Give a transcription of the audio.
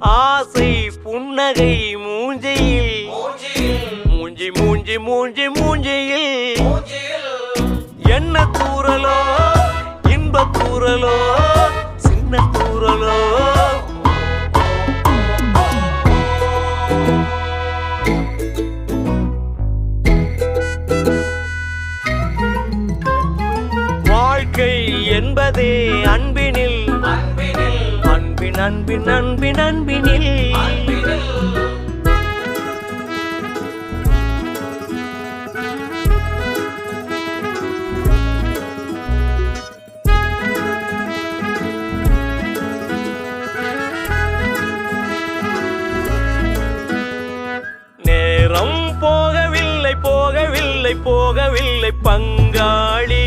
ஆசை புன்னகை மூஞ்சியில் மூஞ்சி மூஞ்சி மூஞ்சி மூஞ்சியில் என்ன தூரலோ இன்ப தூரலோ சின்ன தூரலோ வாழ்க்கை என்பதே அன்பினில் அன்பின் அன்பின் அன்பின் அன்பினில் நேரம் போகவில்லை போகவில்லை போகவில்லை பங்காளி